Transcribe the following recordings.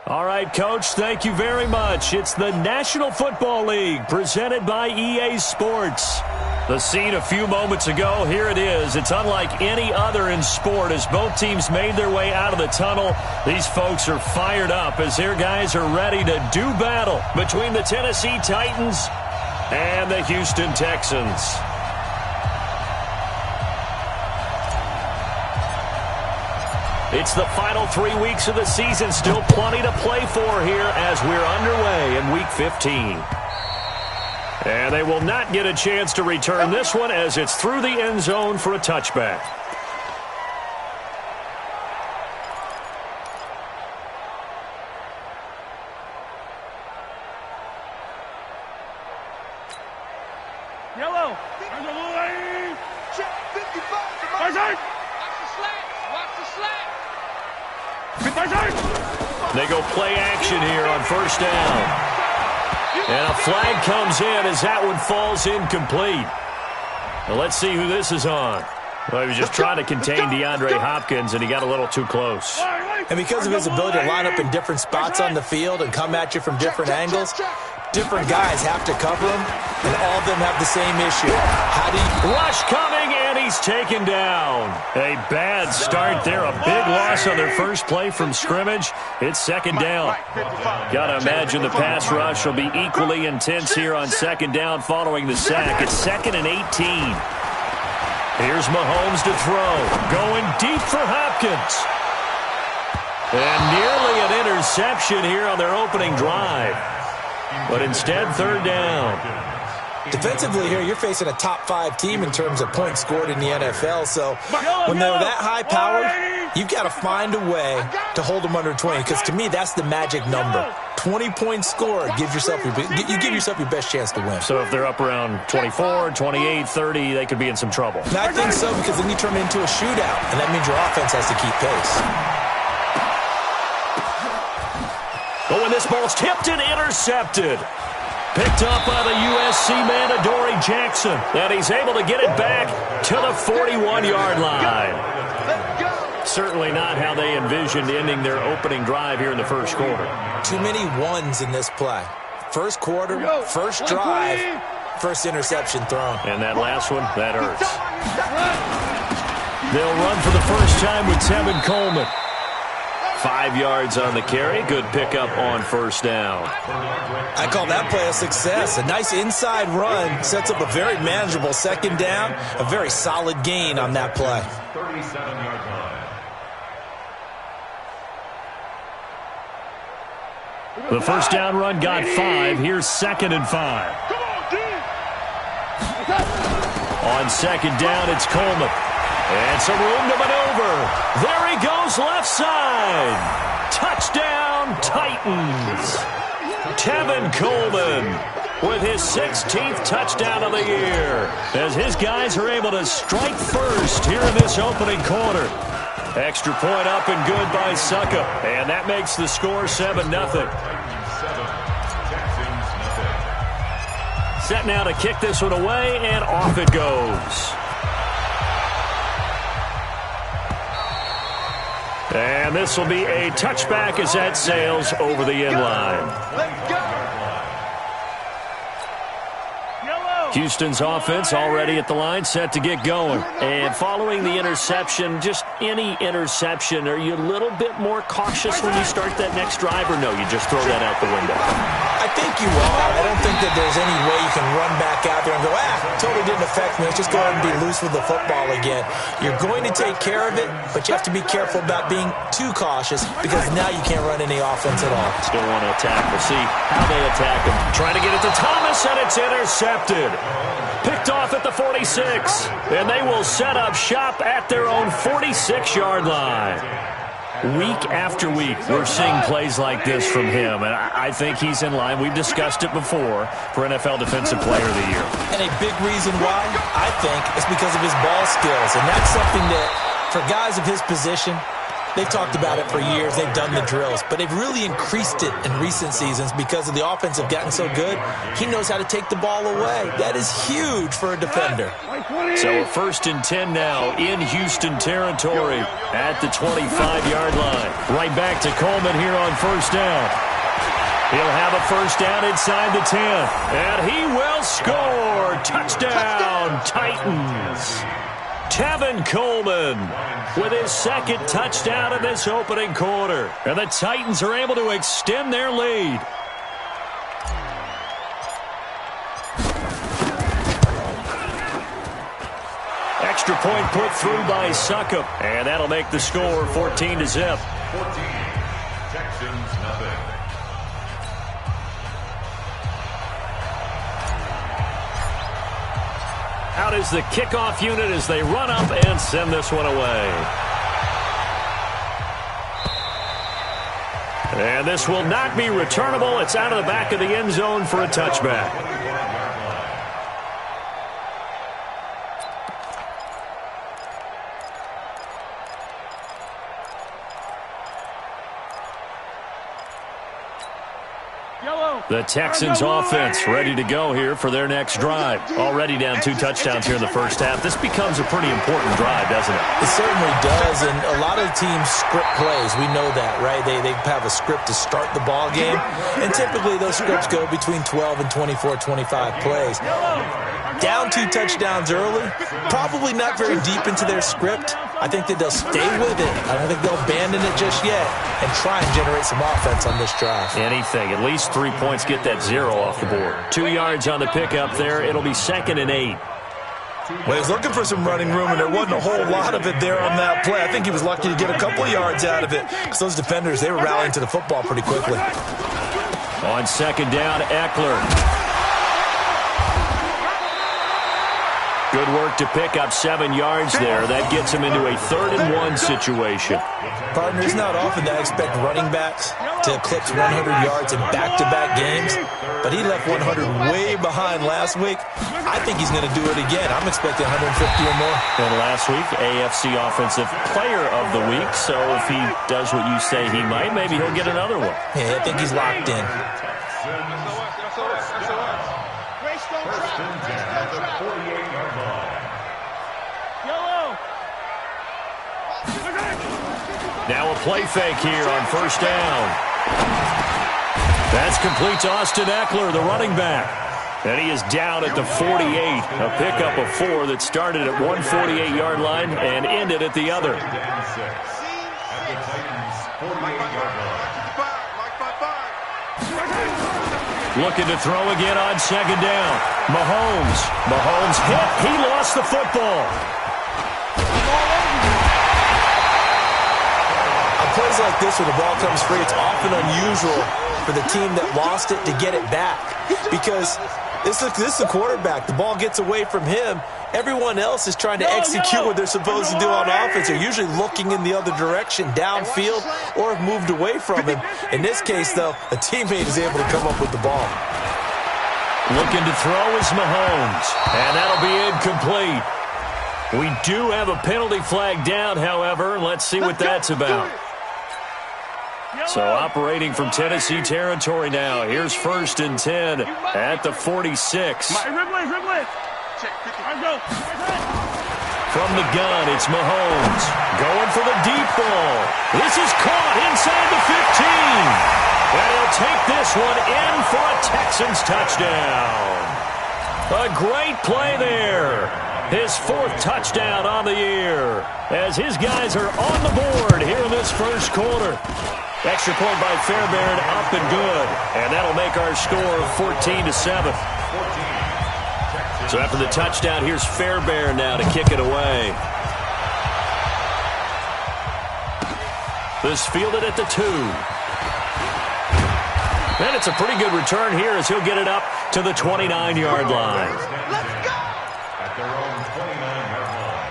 All right, Coach, thank you very much. It's the National Football League presented by EA Sports. The scene a few moments ago, here it is. It's unlike any other in sport as both teams made their way out of the tunnel. These folks are fired up as their guys are ready to do battle between the Tennessee Titans and the Houston Texans. It's the final 3 weeks of the season. Still plenty to play for here as we're underway in Week 15. And they will not get a chance to return this one as it's through the end zone for a touchback. Yellow. Check 55. They go play action here on first down. And a flag comes in as that one falls incomplete. Now let's see who this is on. Well, he was just trying to contain DeAndre Hopkins, and he got a little too close. And because of his ability to line up in different spots on the field and come at you from different angles, different guys have to cover him, and all of them have the same issue. How do you... Rush coming, and he's taken down. A bad start there. A big loss on their first play from scrimmage. It's second down. Got to imagine the pass rush will be equally intense here on second down following the sack. It's 2nd and 18. Here's Mahomes to throw. Going deep for Hopkins. And nearly an interception here on their opening drive. But instead, third down. Defensively here, you're facing a top-5 team in terms of points scored in the NFL. So when they're that high-powered, you've got to find a way to hold them under 20. Because to me, that's the magic number. 20 points scored, you give yourself your best chance to win. So if they're up around 24, 28, 30, they could be in some trouble. And I think so, because then you turn it into a shootout, and that means your offense has to keep pace. Oh, and this ball's tipped and intercepted. Picked up by the USC man, Adoree Jackson. And he's able to get it back to the 41-yard line. Certainly not how they envisioned ending their opening drive here in the first quarter. Too many ones in this play. First quarter, first drive, first interception thrown. And that last one, that hurts. They'll run for the first time with Tevin Coleman. 5 yards on the carry. Good pickup on first down. I call that play a success. A nice inside run sets up a very manageable second down. A very solid gain on that play. 37-yard line. The first down run got 5. Here's 2nd and 5. On second down, it's Coleman. And some room to maneuver. There he goes, left side. Touchdown, Titans. Tevin Coleman with his 16th touchdown of the year as his guys are able to strike first here in this opening quarter. Extra point up and good by Suckup. And that makes the score 7-0. Set now to kick this one away, and off it goes. And this will be a touchback as that sails over the end line. Houston's offense already at the line, set to get going. And following the interception, just any interception, are you a little bit more cautious when you start that next drive, or no, you just throw that out the window? I think you are. I don't think that there's any way you can run back out there and go, totally didn't affect me. Let's just go ahead and be loose with the football again. You're going to take care of it, but you have to be careful about being too cautious because now you can't run any offense at all. Still want to attack. We'll see how they attack him. Trying to get it to Thomas, and it's intercepted. Picked off at the 46, and they will set up shop at their own 46-yard line. Week after week, we're seeing plays like this from him, and I think he's in line. We've discussed it before for NFL Defensive Player of the Year. And a big reason why, I think, is because of his ball skills, and that's something that, for guys of his position, They've talked about it for years. They've done the drills, but they've really increased it in recent seasons because of the offense have gotten so good. He knows how to take the ball away. That is huge for a defender. So a 1st and 10 now in Houston territory at the 25-yard line. Right back to Coleman here on 1st down. He'll have a 1st down inside the 10. And he will score. Touchdown, Titans. Tevin Coleman with his 2nd touchdown in this opening quarter. And the Titans are able to extend their lead. Extra point put through by Succop. And that'll make the score 14-0. 14. Texans nothing. Out is the kickoff unit as they run up and send this one away. And this will not be returnable. It's out of the back of the end zone for a touchback. The Texans offense ready to go here for their next drive. Already down 2 touchdowns here in the first half. This becomes a pretty important drive, doesn't it? It certainly does, and a lot of teams script plays. We know that, right? They have a script to start the ball game, and typically those scripts go between 12 and 24, 25 plays. Down 2 touchdowns early, probably not very deep into their script. I think that they'll stay with it. I don't think they'll abandon it just yet and try and generate some offense on this drive. Anything. At least 3 points, get that 0 off the board. 2 yards on the pickup there. It'll be 2nd and 8. Well, he's looking for some running room, and there wasn't a whole lot of it there on that play. I think he was lucky to get a couple of yards out of it because those defenders, they were rallying to the football pretty quickly. On 2nd down, Eckler. Good work to pick up 7 yards there. That gets him into a 3rd and 1 situation. Partner, it's not often that I expect running backs to eclipse 100 yards in back-to-back games, but he left 100 way behind last week. I think he's going to do it again. I'm expecting 150 or more. And last week, AFC Offensive Player of the Week, so if he does what you say he might, maybe he'll get another one. Yeah, I think he's locked in. First and 10 at the 48-yard line. Now a play fake here on 1st down. That's complete to Austin Eckler, the running back. And he is down at the 48. A pickup of 4 that started at one 48-yard line and ended at the other. At the Titans 48-yard line. Looking to throw again on 2nd down. Mahomes hit. He lost the football. On plays like this where the ball comes free, it's often unusual for the team that lost it to get it back because this is the quarterback. The ball gets away from him. Everyone else is trying to execute what they're supposed to do on offense. They're usually looking in the other direction, downfield, or have moved away from him. In this case, though, a teammate is able to come up with the ball. Looking to throw is Mahomes, and that'll be incomplete. We do have a penalty flag down, however. Let's see what that's about. So operating from Tennessee territory now. Here's 1st and 10 at the 46. From the gun, it's Mahomes. Going for the deep ball. This is caught inside the 15. And he'll take this one in for a Texans touchdown. A great play there. His 4th touchdown on the year as his guys are on the board here in this first quarter. Extra point by Fairbairn, up and good. And that'll make our score 14-7. So after the touchdown, here's Fairbairn now to kick it away. This fielded at the 2. And it's a pretty good return here as he'll get it up to the 29-yard line. Let's go! At their own 29-yard line.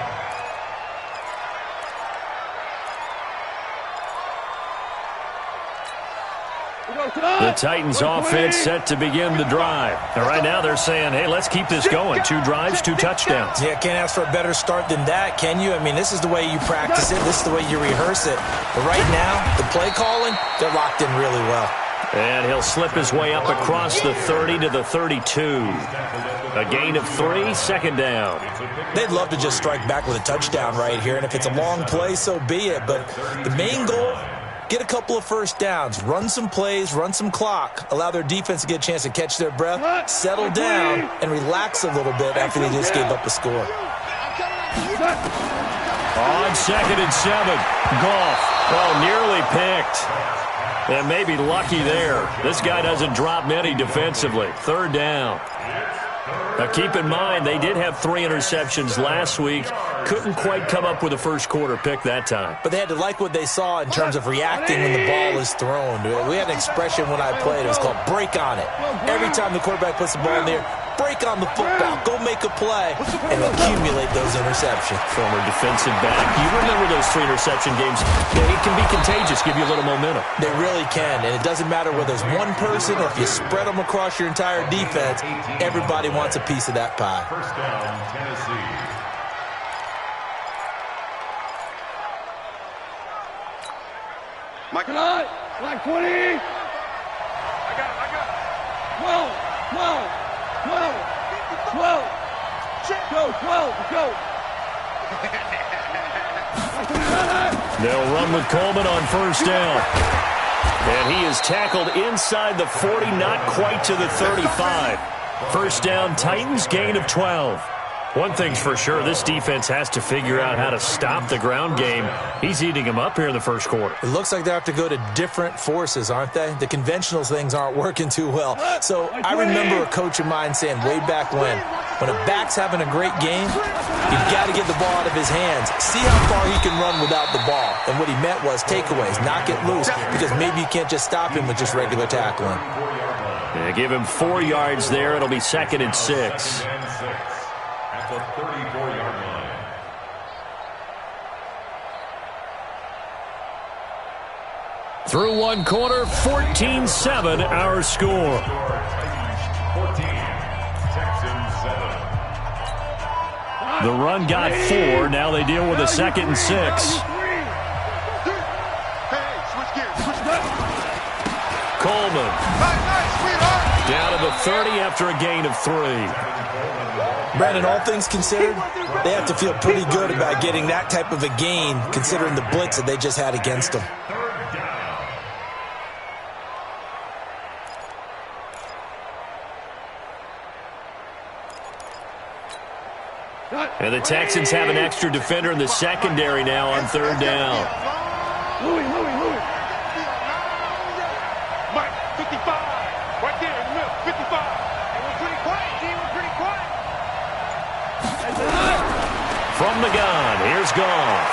The Titans offense set to begin the drive. And right now they're saying, hey, let's keep this going. 2 drives, 2 touchdowns. Yeah, can't ask for a better start than that, can you? I mean, this is the way you practice it. This is the way you rehearse it. But right now, the play calling, they're locked in really well. And he'll slip his way up across the 30 to the 32. A gain of 3, second down. They'd love to just strike back with a touchdown right here. And if it's a long play, so be it. But the main goal, get a couple of first downs, run some plays, run some clock, allow their defense to get a chance to catch their breath, settle down, and relax a little bit after they just gave up a score. On 2nd and 7, Goff. Oh, nearly picked. And maybe lucky there. This guy doesn't drop many defensively. 3rd down. Now, keep in mind, they did have 3 interceptions last week. Couldn't quite come up with a first-quarter pick that time. But they had to like what they saw in terms of reacting when the ball is thrown. We had an expression when I played. It was called break on it. Every time the quarterback puts the ball in there, break on the football. Go make a play and accumulate those interceptions. Former defensive back. You remember those 3 interception games. It can be contagious, give you a little momentum. They really can, and it doesn't matter whether it's one person or if you spread them across your entire defense. Everybody wants a piece of that pie. First down, Tennessee. Michael, black 20. I got it. 12. Go, 12. Go. They'll run with Coleman on first down. And he is tackled inside the 40, not quite to the 35. First down, Titans, gain of 12. One thing's for sure, this defense has to figure out how to stop the ground game. He's eating them up here in the first quarter. It looks like they have to go to different forces, aren't they? The conventional things aren't working too well. So I remember a coach of mine saying way back when a back's having a great game, you've got to get the ball out of his hands. See how far he can run without the ball. And what he meant was takeaways, knock it loose, because maybe you can't just stop him with just regular tackling. Yeah, give him 4 yards there. It'll be 2nd and 6. At the 34-yard line. Through one quarter, 14-7 our score. 14, Texans 7. The run got 4. Now they deal with a 2nd and 6. Coleman. Down to the 30 after a gain of 3. Brandon, all things considered, they have to feel pretty good about getting that type of a gain, considering the blitz that they just had against them. And the Texans have an extra defender in the secondary now on 3rd down. Louis. Mike, 55. Right there in the middle, 55. And we're pretty quiet, team. We're pretty quiet. From the gun, here's Goff.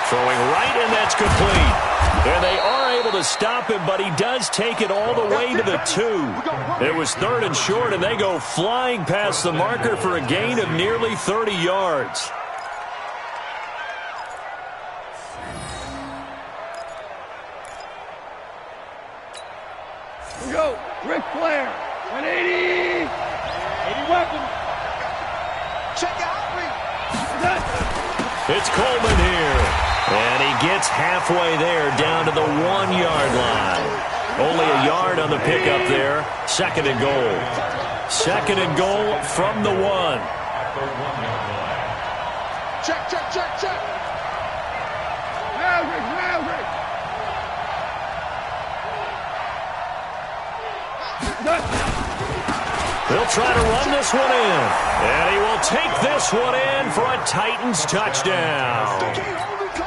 Throwing right, and that's complete. And they are able to stop him, but he does take it all the way to the 2. It was 3rd and short, and they go flying past the marker for a gain of nearly 30 yards. Here we go. Ric Flair. 180. 80 weapons. Check out. It's Coleman here. And he gets halfway there down to the 1-yard line. Only a yard on the pickup there. 2nd and goal. 2nd and goal from the 1. Check. Maverick. He'll try to run this one in. And he will take this one in for a Titans touchdown.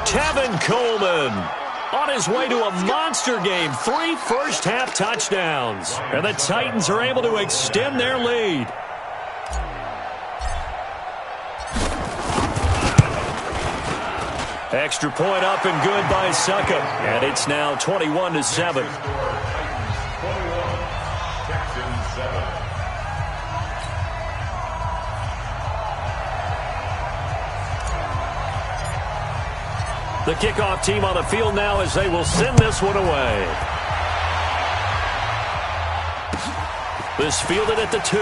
Tevin Coleman on his way to a monster game. 3 first-half touchdowns. And the Titans are able to extend their lead. Extra point up and good by Suckup. And it's now 21-7. 21, Texans 7. The kickoff team on the field now as they will send this one away. This fielded at the 2.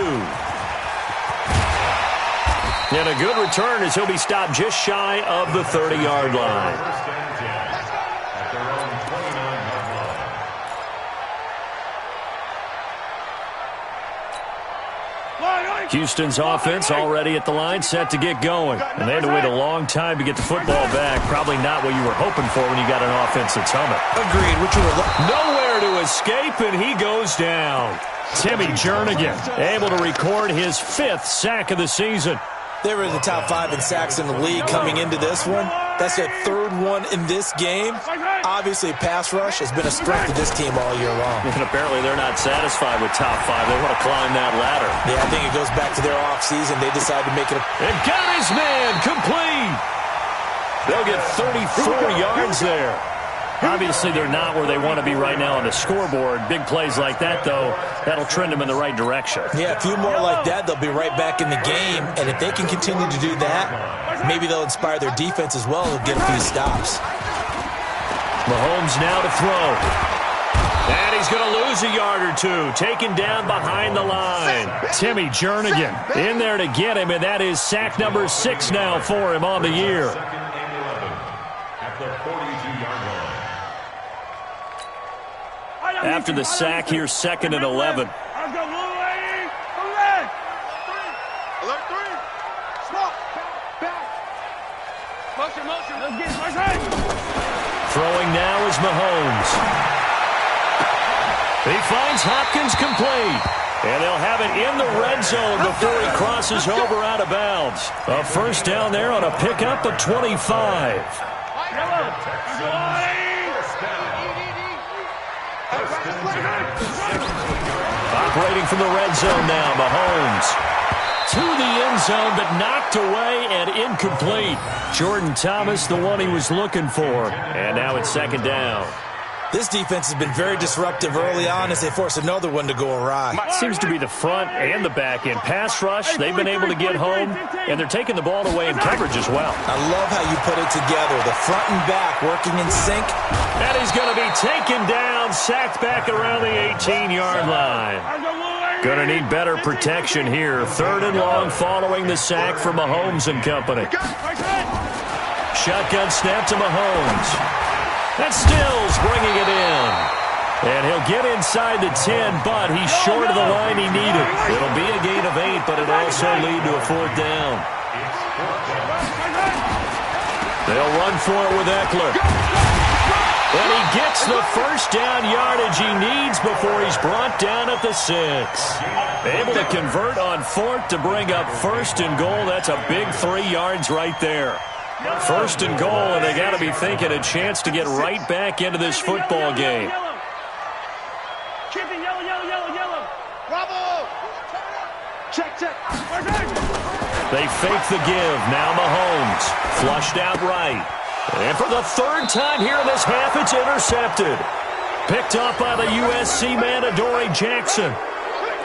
And a good return as he'll be stopped just shy of the 30-yard line. Houston's offense already at the line, set to get going. And they had to wait a long time to get the football back. Probably not what you were hoping for when you got an offense that's humming. Agreed. What you were nowhere to escape, and he goes down. Timmy Jernigan able to record his 5th sack of the season. They were in the top 5 in sacks in the league coming into this one. That's their 3rd one in this game. Obviously, pass rush has been a strength of this team all year long. And apparently they're not satisfied with top 5. They want to climb that ladder. Yeah, I think it goes back to their offseason. They decided to make it and got his man complete. They'll get 34 yards there. Obviously, they're not where they want to be right now on the scoreboard. Big plays like that, though, that'll trend them in the right direction. Yeah, a few more like that, they'll be right back in the game. And if they can continue to do that, maybe they'll inspire their defense as well and get a few stops. Mahomes now to throw. And he's going to lose a yard or 2. Taken down behind the line. Timmy Jernigan in there to get him, and that is sack number 6 now for him on the year. After the sack here, 2nd and 11. Throwing now is Mahomes. He finds Hopkins complete. And they'll have it in the red zone before he crosses over out of bounds. A first down there on a pickup of 25. Operating from the red zone now, Mahomes. To the end zone, but knocked away and incomplete. Jordan Thomas, the one he was looking for. And now it's 2nd down. This defense has been very disruptive early on as they force another one to go awry. Seems to be the front and the back end. Pass rush, they've been able to get home, and they're taking the ball away in coverage as well. I love how you put it together. The front and back working in sync. And he's going to be taken down, sacked back around the 18-yard line. Going to need better protection here. 3rd and long following the sack for Mahomes and company. Shotgun snap to Mahomes. That's Stills bringing it in. And he'll get inside the 10, but he's short of the line he needed. It'll be a gain of 8, but it'll also lead to a 4th down. They'll run for it with Eckler. And he gets the first down yardage he needs before he's brought down at the 6. Able to convert on 4th to bring up 1st and goal. That's a big 3 yards right there. 1st and goal, and they got to be thinking a chance to get right back into this football game. Bravo! Check. They fake the give. Now Mahomes. Flushed out right. And for the 3rd time here in this half, it's intercepted. Picked up by the USC man, Adoree Jackson.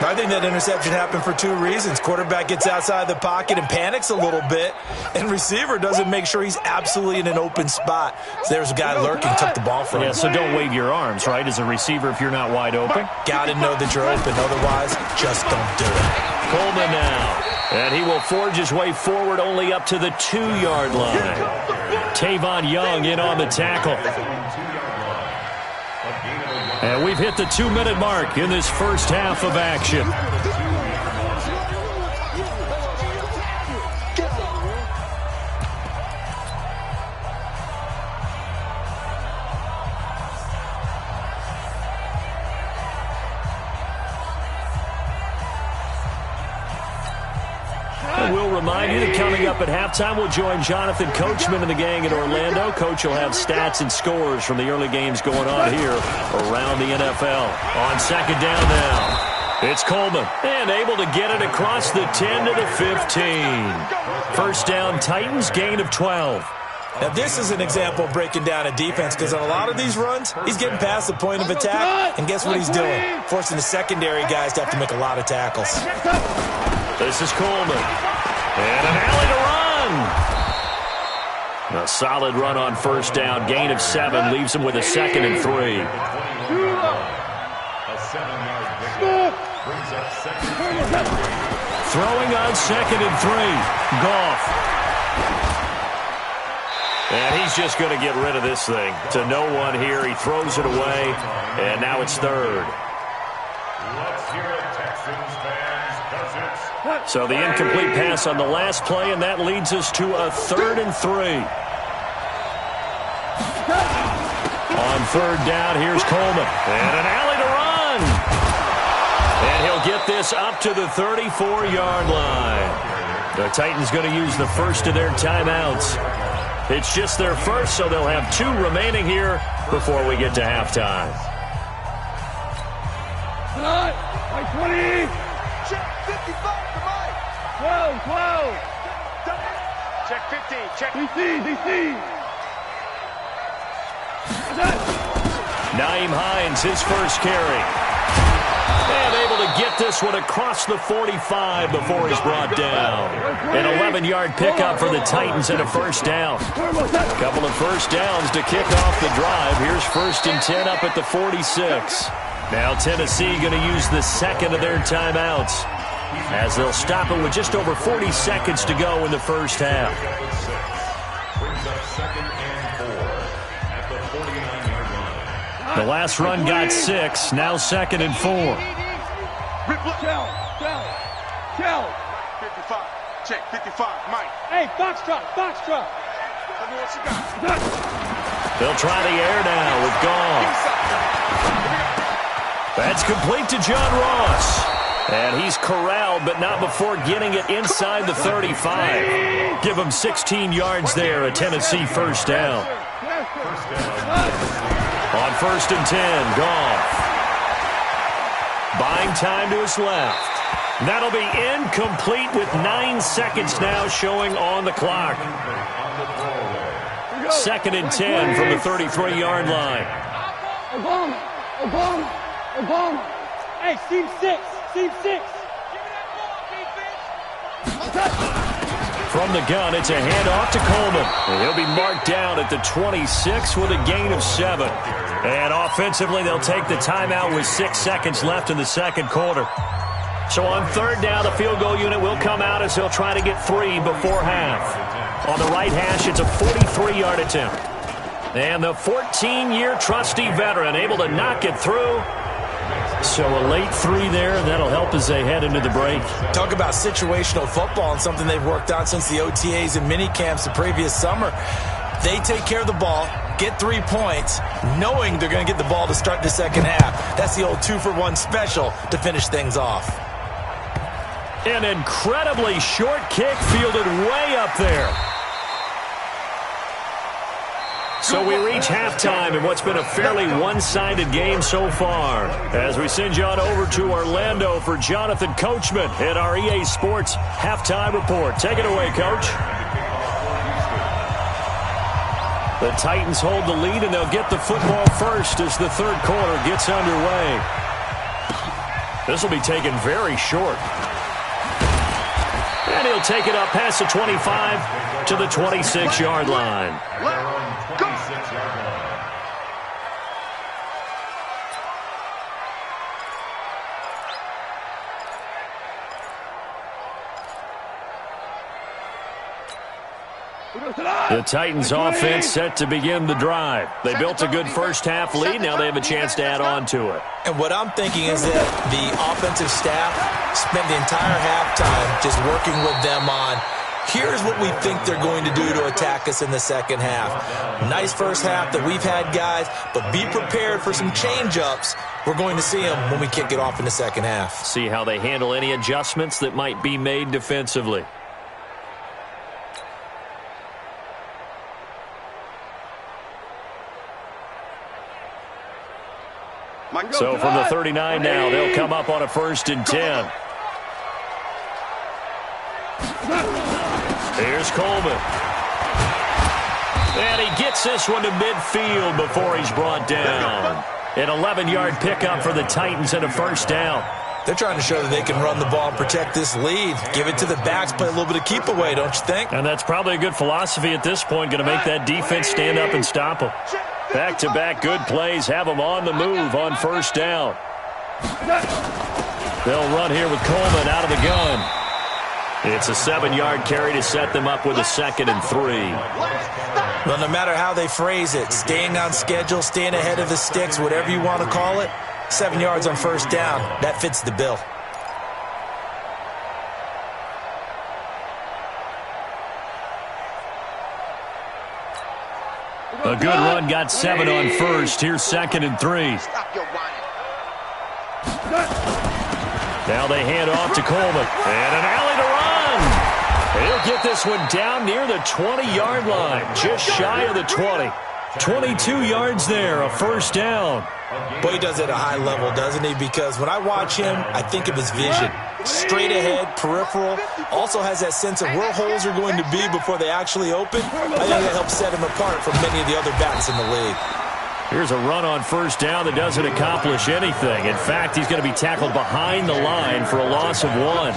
I think that interception happened for 2 reasons. Quarterback gets outside the pocket and panics a little bit, and receiver doesn't make sure he's absolutely in an open spot. So there's a guy lurking, took the ball from him. Yeah, so don't wave your arms, right, as a receiver if you're not wide open. Got to know that you're open. Otherwise, just don't do it. Coleman now. And he will forge his way forward only up to the 2-yard line. Tavon Young in on the tackle. And we've hit the 2-minute mark in this first half of action. We'll remind you that coming up at halftime, we'll join Jonathan Coachman and the gang in Orlando. Coach will have stats and scores from the early games going on here around the NFL. On 2nd down now, it's Coleman, and able to get it across the 10 to the 15. First down, Titans, gain of 12. Now, this is an example of breaking down a defense because on a lot of these runs, he's getting past the point of attack, and guess what he's doing? Forcing the secondary guys to have to make a lot of tackles. This is Coleman. And an alley to run. A solid run on first down. Gain of 7 leaves him with a 2nd and 3. A 7-yard pickup brings up 2nd and 3. Throwing on 2nd and 3. Goff. And he's just going to get rid of this thing. To no one here. He throws it away. And now it's 3rd. Let's hear it, Texans fans, because it's... So the incomplete pass on the last play, and that leads us to a 3rd and 3. On 3rd down, here's Coleman. And an alley to run. And he'll get this up to the 34-yard line. The Titans going to use the first of their timeouts. It's just their first, so they'll have 2 remaining here before we get to halftime. Like 20. Check 55 to Mike. 12. Check 15. Check. DC. Nyheim Hines, his first carry. And able to get this one across the 45 before he's brought down. An 11-yard pickup for the Titans and a first down. A couple of first downs to kick off the drive. Here's 1st and 10 up at the 46. Now Tennessee going to use the second of their timeouts as they'll stop it with just over 40 seconds to go in the first half. Brings up 2nd and 4 at the 49-yard line. The last run got 6, now 2nd and 4. Tell. 55. Check 55. Mike. Hey, Foxtrot. Tell me what you got. They'll try the air now with Goff. That's complete to John Ross. And he's corralled, but not before getting it inside the 35. Give him 16 yards there, a Tennessee first down. On 1st and 10, Goff. Buying time to his left. That'll be incomplete with 9 seconds now showing on the clock. 2nd and 10 from the 33-yard line. Obama. Hey, Team 6. From the gun, it's a handoff to Coleman. And he'll be marked down at the 26 with a gain of 7. And offensively, they'll take the timeout with 6 seconds left in the second quarter. So on 3rd down, the field goal unit will come out as they'll try to get 3 before half. On the right hash, it's a 43-yard attempt. And the 14-year trusty veteran able to knock it through. So a late 3 there, and that'll help as they head into the break. Talk about situational football and something they've worked on since the OTAs and mini camps the previous summer. They take care of the ball, get 3 points, knowing they're going to get the ball to start the second half. That's the old 2-for-1 special to finish things off. An incredibly short kick fielded way up there. So we reach halftime in what's been a fairly one-sided game so far. As we send you on over to Orlando for Jonathan Coachman at our EA Sports Halftime Report. Take it away, Coach. The Titans hold the lead, and they'll get the football first as the third quarter gets underway. This will be taken very short. And he'll take it up past the 25 to the 26-yard line. The Titans offense set to begin the drive. They built a good first half lead. Now they have a chance to add on to it. And what I'm thinking is that the offensive staff spent the entire halftime just working with them on, here's what we think they're going to do to attack us in the second half. Nice first half that we've had, guys, but be prepared for some change-ups. We're going to see them when we kick it off in the second half. See how they handle any adjustments that might be made defensively. So from the 39 now, they'll come up on a 1st and 10. Here's Coleman. And he gets this one to midfield before he's brought down. An 11-yard pickup for the Titans and a first down. They're trying to show that they can run the ball and protect this lead. Give it to the backs, play a little bit of keep away, don't you think? And that's probably a good philosophy at this point, going to make that defense stand up and stop them. Back-to-back good plays have them on the move on first down. They'll run here with Coleman out of the gun. It's a 7-yard carry to set them up with a 2nd and 3. Well, no matter how they phrase it, staying on schedule, staying ahead of the sticks, whatever you want to call it, 7 yards on first down, that fits the bill. A good run got 7 on first. Here's 2nd and 3. Now they hand off to Coleman. And an alley to run. He'll get this one down near the 20-yard line, just shy of the 20. 22 yards there, a first down. Boy, he does it at a high level, doesn't he? Because when I watch him, I think of his vision. Straight ahead, peripheral. Also has that sense of where holes are going to be before they actually open. I think that helps set him apart from many of the other backs in the league. Here's a run on first down that doesn't accomplish anything. In fact, he's going to be tackled behind the line for a loss of 1.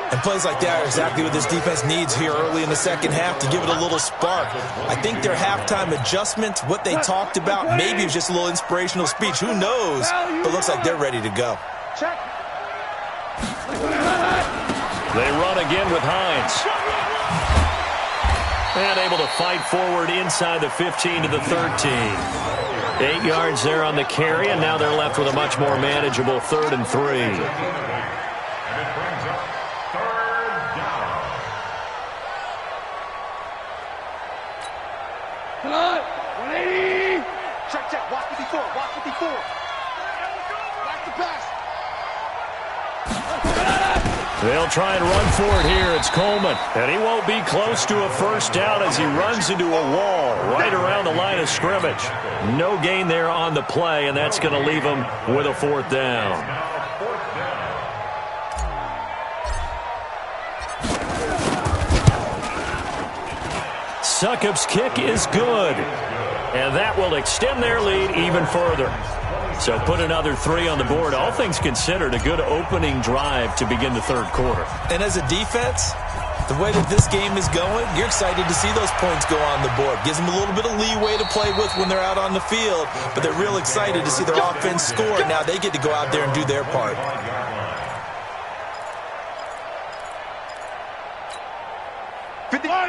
And plays like that are exactly what this defense needs here early in the second half to give it a little spark. I think their halftime adjustments, what they talked about, maybe it was just a little inspirational speech. Who knows? But looks like they're ready to go. They run again with Hines. And able to fight forward inside the 15 to the 13. 8 yards there on the carry, and now they're left with a much more manageable 3rd and 3. Come on, 180. Check. Watch 54. Watch 54. Watch the pass. They'll try and run for it here. It's Coleman. And he won't be close to a first down as he runs into a wall right around the line of scrimmage. No gain there on the play, and that's going to leave him with a 4th down. Succop's kick is good. And that will extend their lead even further. So put another 3 on the board. All things considered, a good opening drive to begin the 3rd quarter. And as a defense, the way that this game is going, you're excited to see those points go on the board. Gives them a little bit of leeway to play with when they're out on the field, but they're real excited to see their offense score. Now they get to go out there and do their part.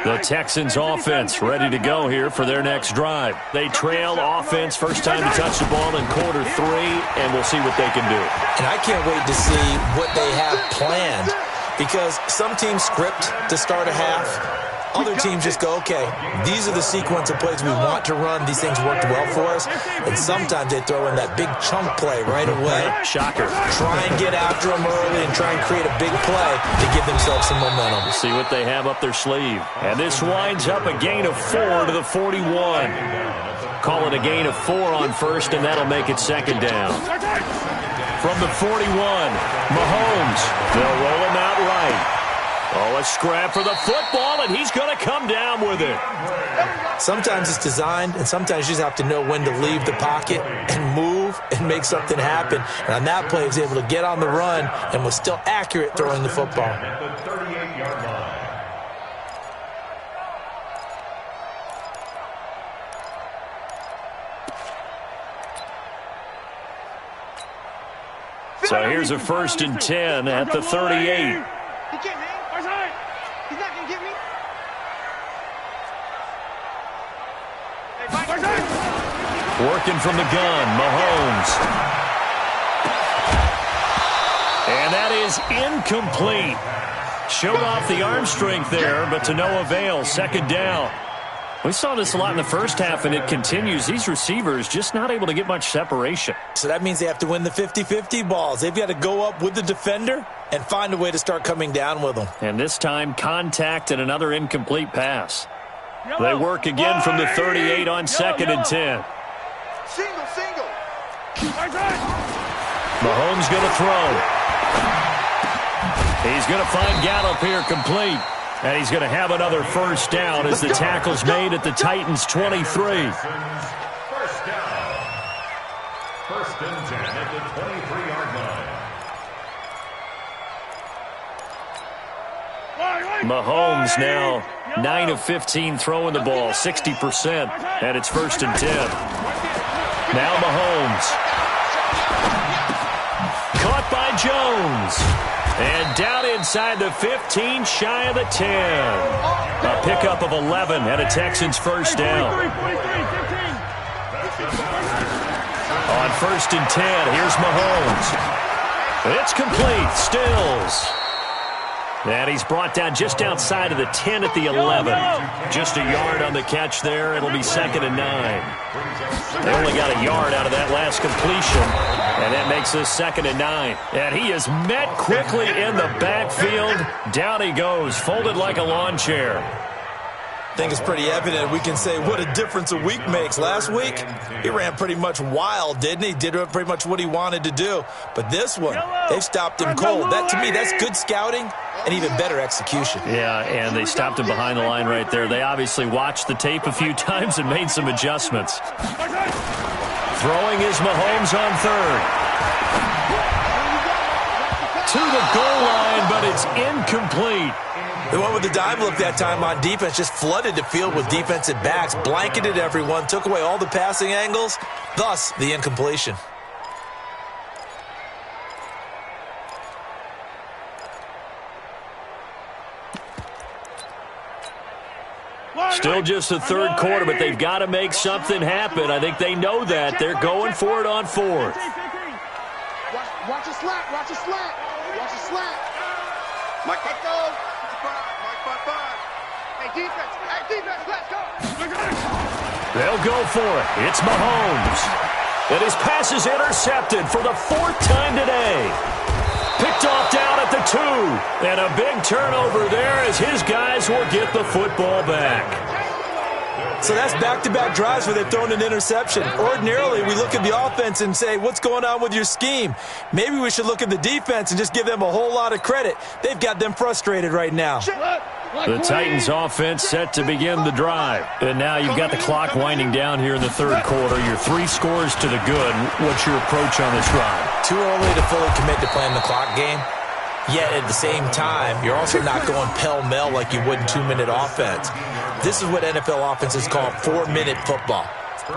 The Texans offense ready to go here for their next drive. They trail offense, first time to touch the ball in quarter 3, and we'll see what they can do. And I can't wait to see what they have planned, because some teams script to start a half. Other teams just go, okay, these are the sequence of plays we want to run. These things worked well for us. And sometimes they throw in that big chunk play right away. Shocker. Try and get after them early and try and create a big play to give themselves some momentum. We'll see what they have up their sleeve. And this winds up a gain of 4 to the 41. Call it a gain of 4 on first, and that'll make it 2nd down. From the 41, Mahomes. They'll roll him out right. Oh, a scrap for the football, and he's going to come down with it. Sometimes it's designed, and sometimes you just have to know when to leave the pocket and move and make something happen. And on that play, he was able to get on the run and was still accurate throwing the football. So here's a 1st and 10 at the 38. He can't hang. He's not going to get me. Working from the gun, Mahomes. And that is incomplete. Showed off the arm strength there, but to no avail. 2nd down. We saw this a lot in the first half, and it continues. These receivers just not able to get much separation. So that means they have to win the 50-50 balls. They've got to go up with the defender and find a way to start coming down with them. And this time, contact and another incomplete pass. They work again from the 38 on 2nd and 10. Single. Mahomes going to throw. He's going to find Gallup here complete. And he's going to have another first down as the tackle's made at the Titans' 23. First down. 1st and 10 at the 23-yard line. Mahomes now 9 of 15 throwing the ball, 60%, and it's 1st and 10. Now Mahomes. Caught by Jones. And down inside the 15, shy of the 10. A pickup of 11 and a Texans 1st down. On 1st and 10, here's Mahomes. It's complete. Stills. And he's brought down just outside of the 10 at the 11. Just a yard on the catch there. It'll be 2nd and 9. They only got a yard out of that last completion. And that makes this 2nd and 9. And he is met quickly in the backfield. Down he goes, folded like a lawn chair. I think it's pretty evident we can say what a difference a week makes. Last week, he ran pretty much wild, didn't he? Did pretty much what he wanted to do. But this one, they've stopped him cold. That, to me, that's good scouting and even better execution. Yeah, and they stopped him behind the line right there. They obviously watched the tape a few times and made some adjustments. Throwing is Mahomes on 3rd. To the goal line, but it's incomplete. They went with the dime look that time on defense, just flooded the field with defensive backs, blanketed everyone, took away all the passing angles, thus the incompletion. Still just the 3rd quarter, but they've got to make something happen. I think they know that. They're going for it on 4th. Watch a slant, watch a slant, watch a slant. Mike, let's go. Mike, 5. Hey, defense, let's go. They'll go for it. It's Mahomes. And his pass is intercepted for the 4th time today. Picked off down at the 2. And a big turnover there as his guys will get the football back. So that's back-to-back drives where they've thrown an interception. Ordinarily, we look at the offense and say, what's going on with your scheme? Maybe we should look at the defense and just give them a whole lot of credit. They've got them frustrated right now. The Titans offense set to begin the drive. And now you've got the clock winding down here in the 3rd quarter. You're 3 scores to the good. What's your approach on this drive? Too early to fully commit to playing the clock game. Yet at the same time, you're also not going pell-mell like you would in 2-minute offense. This is what NFL offenses call 4-minute football.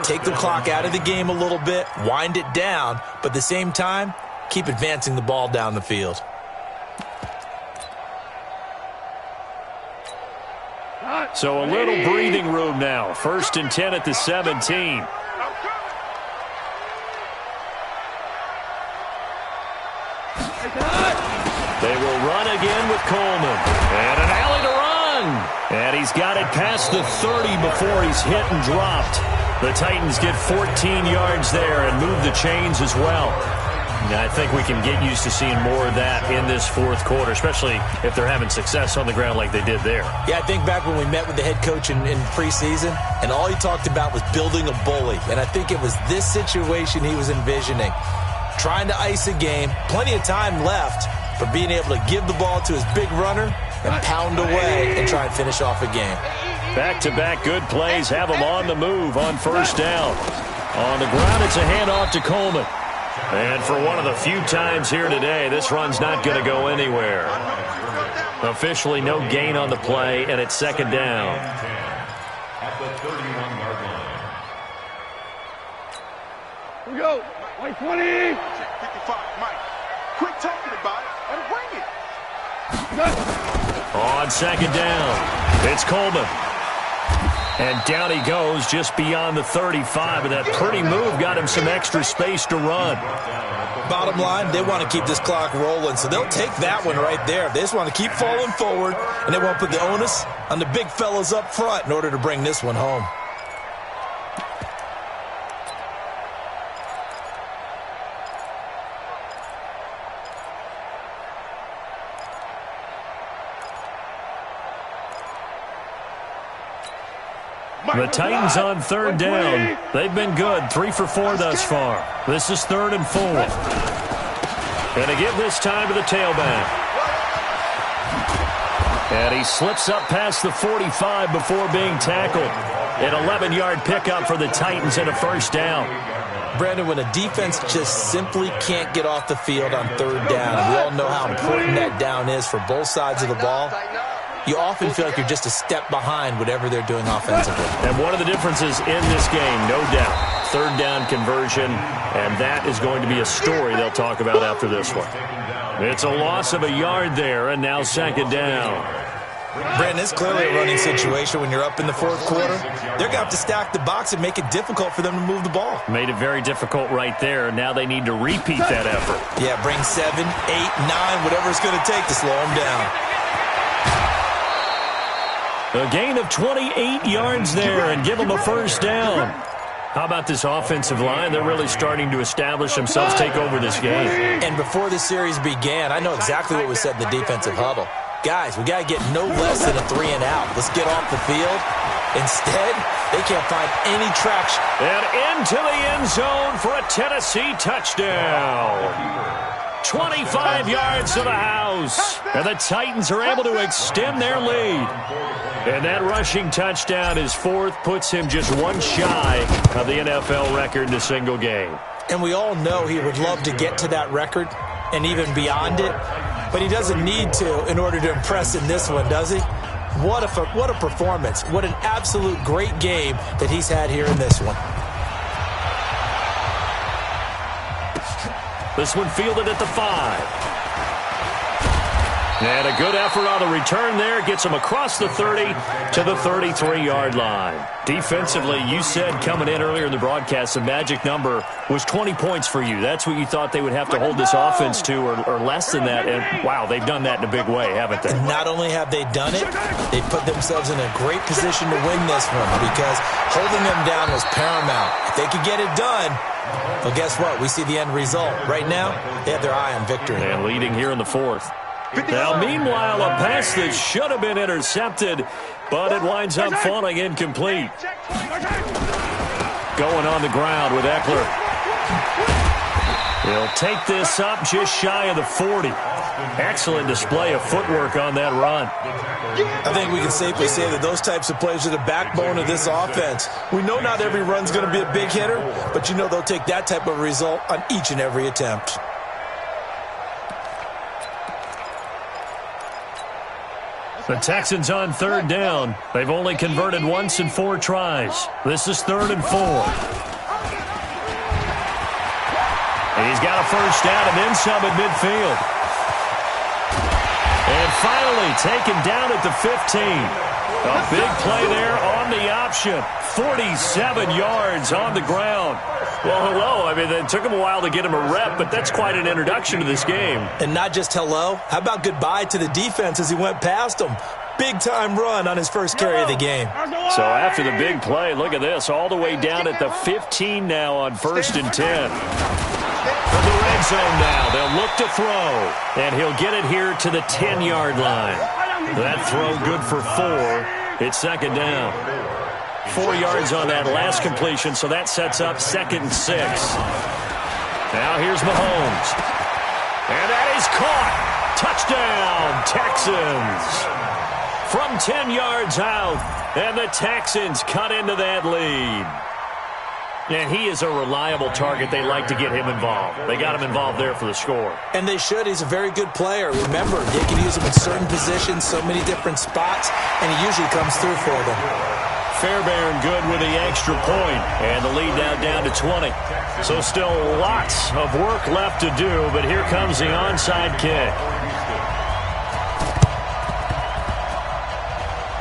Take the clock out of the game a little bit, wind it down, but at the same time, keep advancing the ball down the field. So a little breathing room now. 1st and 10 at the 17. They will run again with Coleman. And an alley to run. And he's got it past the 30 before he's hit and dropped. The Titans get 14 yards there and move the chains as well. And I think we can get used to seeing more of that in this 4th quarter, especially if they're having success on the ground like they did there. Yeah, I think back when we met with the head coach in preseason, and all he talked about was building a bully. And I think it was this situation he was envisioning. Trying to ice a game, plenty of time left, but being able to give the ball to his big runner and pound away and try and finish off a game. Back-to-back good plays have him on the move on 1st down. On the ground, it's a handoff to Coleman. And for one of the few times here today, this run's not going to go anywhere. Officially no gain on the play, and it's 2nd down. At the 31-yard line. Here we go. 20. 55, Mike. Quit talking about it and bring it. On 2nd down, it's Coleman. And down he goes just beyond the 35. And that pretty move got him some extra space to run. Bottom line, they want to keep this clock rolling, so they'll take that one right there. They just want to keep falling forward, and they want to put the onus on the big fellas up front in order to bring this one home. The Titans on 3rd down. They've been good, 3 for 4 thus far. This is 3rd and 4. Going to give this time to the tailback. And he slips up past the 45 before being tackled. An 11-yard pickup for the Titans and a 1st down. Brandon, when a defense just simply can't get off the field on 3rd down, we all know how important that down is for both sides of the ball. you often feel like you're just a step behind whatever they're doing offensively. And one of the differences in this game, no doubt, third down conversion, and that is going to be a story they'll talk about after this one. It's a loss of a yard there, and now second down. Brandon, it's clearly a running situation when you're up in the fourth quarter. They're going to have to stack the box and make it difficult for them to move the ball. Made it very difficult right there. Now they need to repeat that effort. Yeah, bring 7, 8, 9, whatever it's going to take to slow them down. A gain of 28 yards there and give them a first down. How about this offensive line? They're really starting to establish themselves, take over this game. And before the series began, I know exactly what was said in the defensive huddle. Guys, we got to get no less than a 3-and-out. Let's get off the field. Instead, they can't find any traction. And into the end zone for a Tennessee touchdown. 25 yards to the house. And the Titans are able to extend their lead. And that rushing touchdown, his fourth, puts him just one shy of the NFL record in a single game. And we all know he would love to get to that record and even beyond it. But he doesn't need to in order to impress in this one, does he? What a performance. What an absolute great game that he's had here in this one. This one fielded at the 5. And a good effort on the return there. Gets him across the 30 to the 33-yard line. Defensively, you said coming in earlier in the broadcast, the magic number was 20 points for you. That's what you thought they would have to hold this offense to, or less than that. And, wow, they've done that in a big way, haven't they? And not only have they done it, they've put themselves in a great position to win this one because holding them down was paramount. If they could get it done, well, guess what? We see the end result. Right now, they have their eye on victory. And leading here in the fourth. Now, meanwhile, a pass that should have been intercepted, but it winds up falling incomplete. Going on the ground with Eckler. He'll take this up just shy of the 40. Excellent display of footwork on that run. I think we can safely say that those types of plays are the backbone of this offense. We know not every run's going to be a big hitter, but you know they'll take that type of result on each and every attempt. The Texans on third down. They've only converted once in 4 tries. This is 3rd and 4. And he's got a first down and then some at midfield. And finally taken down at the 15. A big play there on the option. 47 yards on the ground. Well, hello. I mean, it took him a while to get him a rep, but that's quite an introduction to this game. And not just hello. How about goodbye to the defense as he went past him? Big-time run on his first carry of the game. So after the big play, look at this. All the way down at the 15 now on 1st and 10. From the red zone now, they'll look to throw. And he'll get it here to the 10-yard line. That throw good for 4. It's second down. 4 yards on that last completion, so that sets up 2nd and 6. Now here's Mahomes. And that is caught. Touchdown, Texans. From 10 yards out, and the Texans cut into that lead. And he is a reliable target. They like to get him involved. They got him involved there for the score. And they should. He's a very good player. Remember, they can use him in certain positions, so many different spots, and he usually comes through for them. Fairbairn good with the extra point, and the lead now down to 20. So still lots of work left to do, but here comes the onside kick.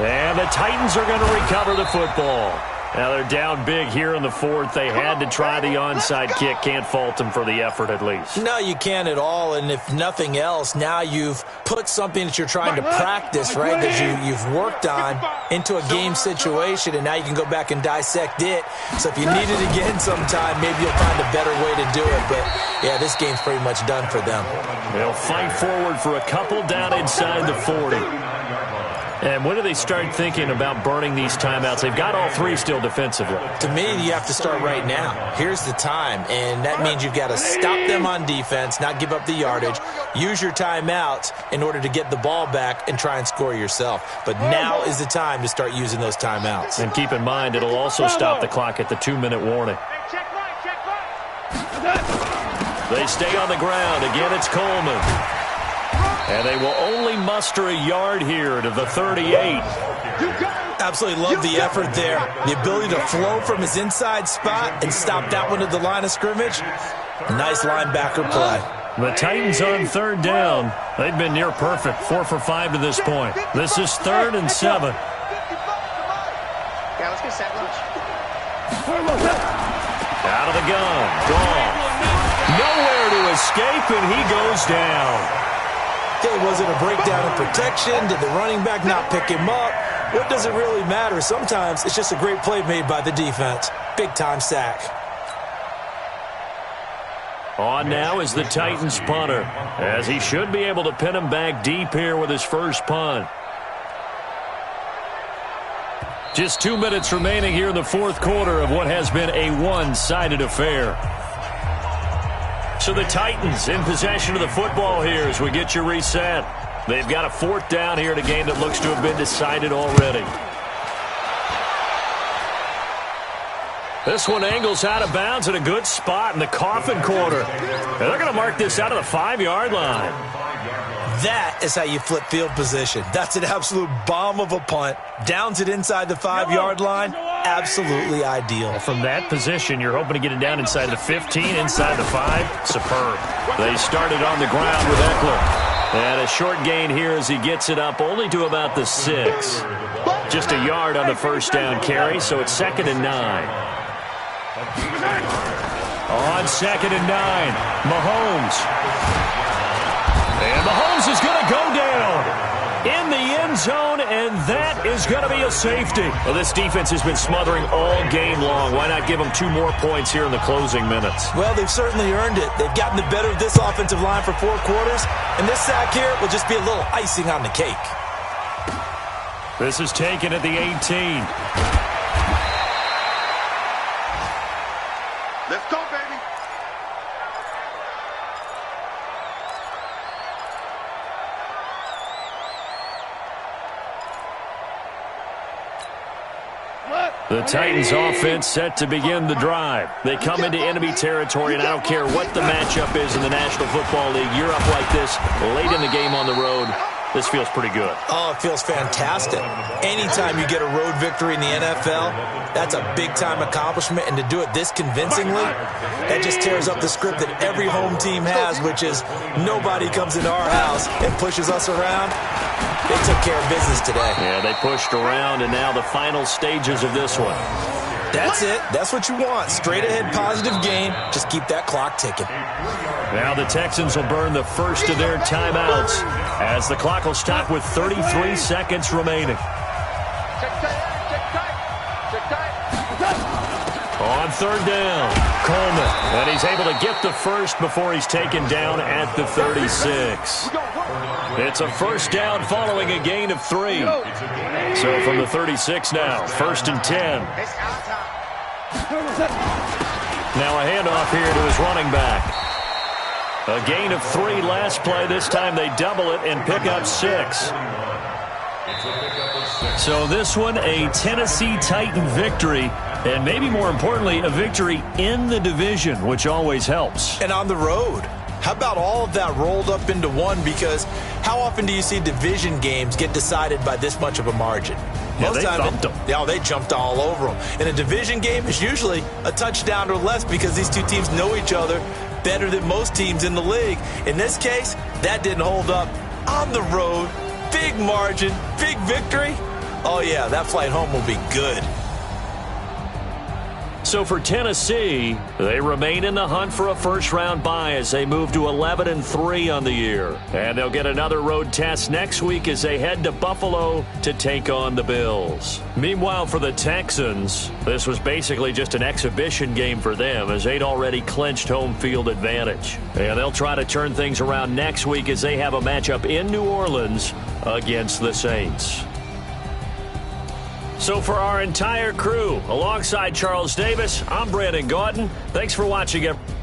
And the Titans are going to recover the football. Now they're down big here in the 4th. They had to try the onside kick. Can't fault them for the effort at least. No, you can't at all. And if nothing else, now you've put something that you're trying to practice, right, that you've worked on into a game situation, and now you can go back and dissect it. So if you need it again sometime, maybe you'll find a better way to do it. But, yeah, this game's pretty much done for them. They'll fight forward for a couple down inside the 40. And when do they start thinking about burning these timeouts? They've got all 3 still defensively. To me, you have to start right now. Here's the time, and that means you've got to stop them on defense, not give up the yardage, use your timeouts in order to get the ball back and try and score yourself. But now is the time to start using those timeouts. And keep in mind, it'll also stop the clock at the 2-minute warning. They stay on the ground. Again, it's Coleman. And they will only muster a yard here to the 38. Absolutely love the effort there. The ability to flow from his inside spot and stop that one at the line of scrimmage. Nice linebacker play. The Titans on third down. They've been near perfect, 4 for 5 to this point. This is 3rd and 7. Yeah, let's get set lunch. Out of the gun. Gone. Nowhere to escape, and he goes down. Okay, was it a breakdown in protection? Did the running back not pick him up? What does it really matter? Sometimes it's just a great play made by the defense. Big-time sack. On now is the Titans punter, as he should be able to pin him back deep here with his first punt. Just 2 minutes remaining here in the fourth quarter of what has been a one-sided affair. So the Titans in possession of the football here as we get you reset. They've got a 4th down here in a game that looks to have been decided already. This one angles out of bounds at a good spot in the coffin corner. And they're going to mark this out of the 5-yard line. That is how you flip field position. That's an absolute bomb of a punt. Downs it inside the 5-yard line. Absolutely ideal. From that position, you're hoping to get it down inside the 15, inside the 5. Superb. They started on the ground with Eckler. And a short gain here as he gets it up only to about the 6. Just a yard on the first down carry, so it's 2nd and 9. On 2nd and 9, Mahomes. And Mahomes is going to go down in the end zone, and that is going to be a safety. Well, this defense has been smothering all game long. Why not give them 2 more points here in the closing minutes? Well, they've certainly earned it. They've gotten the better of this offensive line for 4 quarters, and this sack here will just be a little icing on the cake. This is taken at the 18. Let's go, baby. The Titans offense set to begin the drive. They come into enemy territory, and I don't care what the matchup is in the National Football League. You're up like this late in the game on the road. This feels pretty good. Oh, it feels fantastic. Anytime you get a road victory in the NFL, that's a big-time accomplishment, and to do it this convincingly, that just tears up the script that every home team has, which is nobody comes into our house and pushes us around. They took care of business today. Yeah, they pushed around, and now the final stages of this one. That's it. That's what you want. Straight-ahead positive game. Just keep that clock ticking. Now the Texans will burn the first of their timeouts as the clock will stop with 33 seconds remaining. On third down, Coleman. And he's able to get the first before he's taken down at the 36. It's a first down following a gain of 3. So from the 36 now, 1st and 10. Now a handoff here to his running back. A gain of 3 last play. This time they double it and pick up 6. So this one, a Tennessee Titan victory, and maybe more importantly, a victory in the division, which always helps. And on the road. How about all of that rolled up into one? Because how often do you see division games get decided by this much of a margin? Yeah, they thumped them. Yeah, they jumped all over them. And a division game is usually a touchdown or less because these two teams know each other better than most teams in the league. In this case, that didn't hold up. On the road, big margin, big victory. Oh, yeah, that flight home will be good. So for Tennessee, they remain in the hunt for a first-round bye as they move to 11-3 on the year. And they'll get another road test next week as they head to Buffalo to take on the Bills. Meanwhile, for the Texans, this was basically just an exhibition game for them as they'd already clinched home field advantage. And they'll try to turn things around next week as they have a matchup in New Orleans against the Saints. So for our entire crew, alongside Charles Davis, I'm Brandon Gauton. Thanks for watching, everyone.